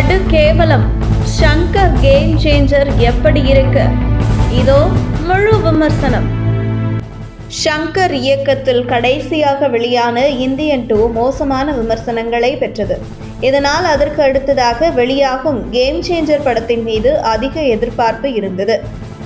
படு கேவலம். Shankar game changer எப்படி இருக்கு? இதோ முழு விமர்சனம். ஷங்கர் இயக்கத்தில் கடைசியாக வெளியான இந்தியன் 2 மோசமான விமர்சனங்களை பெற்றது. இதனால் அதற்கு அடுத்ததாக வெளியாகும் கேம் சேஞ்சர் படத்தின் மீது அதிக எதிர்பார்ப்பு இருந்தது.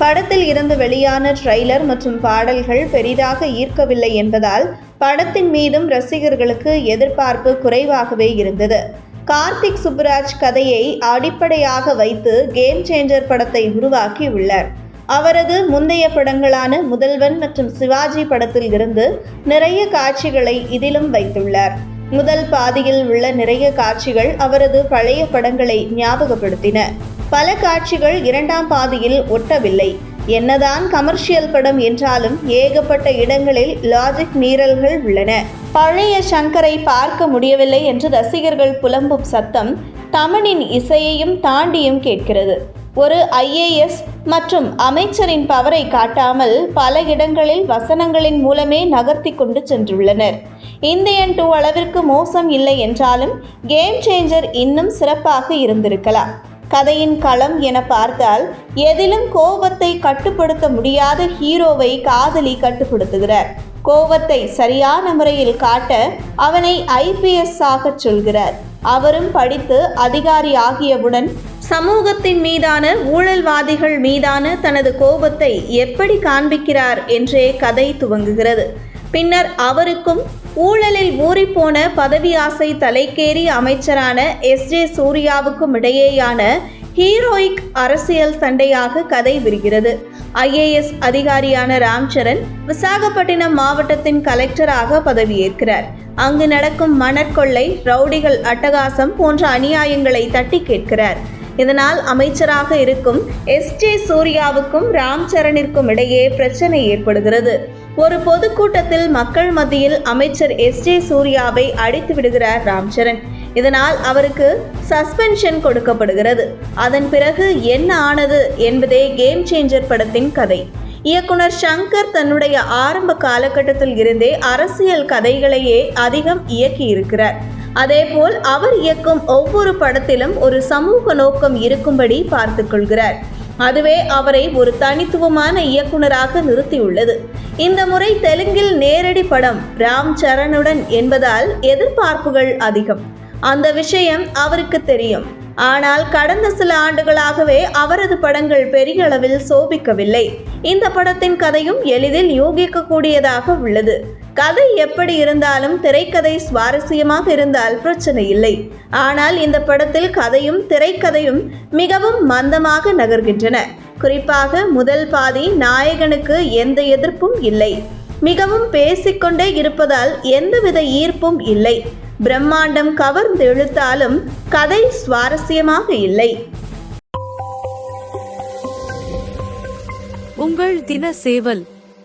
படத்தில் இருந்து வெளியான ட்ரெய்லர் மற்றும் பாடல்கள் பெரிதாக ஈர்க்கவில்லை என்பதால் படத்தின் மீதும் ரசிகர்களுக்கு எதிர்பார்ப்பு குறைவாகவே இருந்தது. கார்த்திக் சுப்புராஜ் கதையை அடிப்படையாக வைத்து கேம் சேஞ்சர் படத்தை உருவாக்கியுள்ளார். அவரது முந்தைய படங்களான முதல்வன் மற்றும் சிவாஜி படத்தில் இருந்து நிறைய காட்சிகளை இதிலும் வைத்துள்ளார். முதல் பாதியில் உள்ள நிறைய காட்சிகள் அவரது பழைய படங்களை ஞாபகப்படுத்தின. பல காட்சிகள் இரண்டாம் பாதியில் ஒட்டவில்லை. என்னதான் கமர்ஷியல் படம் என்றாலும் ஏகப்பட்ட இடங்களில் லாஜிக் மீறல்கள் உள்ளன. பழைய ஷங்கரை பார்க்க முடியவில்லை என்று ரசிகர்கள் புலம்பும் சத்தம் தமனின் இசையையும் தாண்டியும் கேட்கிறது. ஒரு IAS மற்றும் அமைச்சரின் பவரை காட்டாமல் பல இடங்களில் வசனங்களின் மூலமே நகர்த்தி கொண்டு சென்றுள்ளனர். இந்தியன் 2 அளவிற்கு மோசம் இல்லை என்றாலும் கேம் சேஞ்சர் இன்னும் சிறப்பாக இருந்திருக்கலாம். கதையின் களம் என பார்த்தால் எதிலும் கோபத்தை கட்டுப்படுத்த முடியாத ஹீரோவை காதலி கட்டுப்படுத்துகிறார். கோபத்தை சரியான முறையில் காட்ட அவனை IPS ஆக சொல்கிறார். அவரும் படித்து அதிகாரி ஆகியவுடன் சமூகத்தின் மீதான ஊழல்வாதிகள் மீதான தனது கோபத்தை எப்படி காண்பிக்கிறார் என்றே கதை துவங்குகிறது. பின்னர் அவருக்கும் ஊழலில் ஊறிப்போன பதவி ஆசை தலைக்கேறி அமைச்சரான SJ சூர்யாவுக்கும் இடையேயான ஹீரோயிக் அரசியல் சண்டையாக கதை விரிகிறது. IAS அதிகாரியான ராம்சரண் விசாகப்பட்டினம் மாவட்டத்தின் கலெக்டராக பதவியேற்கிறார். அங்கு நடக்கும் மணற்கொள்ளை, ரவுடிகள் அட்டகாசம் போன்ற அநியாயங்களை தட்டி கேட்கிறார். இதனால் அமைச்சராக இருக்கும் SJ சூர்யாவுக்கும் ராம்சரணிற்கும் இடையே பிரச்சனை ஏற்படுகிறது. ஒரு பொதுக்கூட்டத்தில் மக்கள் மத்தியில் அமைச்சர் SJ சூர்யாவை அடித்து விடுகிறார் ராம்சரண். இதனால் அவருக்கு சஸ்பென்ஷன் கொடுக்கப்படுகிறது. அதன் பிறகு என்ன ஆனது என்பதே கேம் சேஞ்சர் படத்தின் கதை. இயக்குனர் ஷங்கர் தன்னுடைய ஆரம்ப காலகட்டத்தில் இருந்தே அரசியல் கதைகளையே அதிகம் இயக்கியிருக்கிறார். அதேபோல் அவர் இயக்கும் ஒவ்வொரு படத்திலும் ஒரு சமூக நோக்கம் இருக்கும்படி பார்த்து கொள்கிறார். அதுவே அவரை ஒரு தனித்துவமான இயக்குனராக நிறுத்தியுள்ளது. இந்த முறை தெலுங்கில் நேரடி படம் ராம்சரணுடன் என்பதால் எதிர்பார்ப்புகள் அதிகம். அந்த விஷயம் அவருக்கு தெரியும். ஆனால் கடந்த சில ஆண்டுகளாகவே அவரது படங்கள் பெரிய அளவில் சோபிக்கவில்லை. இந்த படத்தின் கதையும் எளிதில் யூகிக்கக்கூடியதாக உள்ளது. கதை எப்படி இருந்தாலும் திரைக்கதை சுவாரஸ்யமாக இருந்தால் பிரச்சனை இல்லை. ஆனால் இந்த படத்தில் கதையும் திரைக்கதையும் மிகவும் மந்தமாக நகர்கின்றன. குறிப்பாக முதல் பாதி நாயகனுக்கு எந்த எதிர்ப்பும் இல்லை. மிகவும் பேசிக்கொண்டே இருப்பதால் எந்தவித ஈர்ப்பும் இல்லை. பிரம்மாண்டம் கவர்ந்து இழுத்தாலும் கதை சுவாரஸ்யமாக இல்லை. உங்கள் தின சேவல்.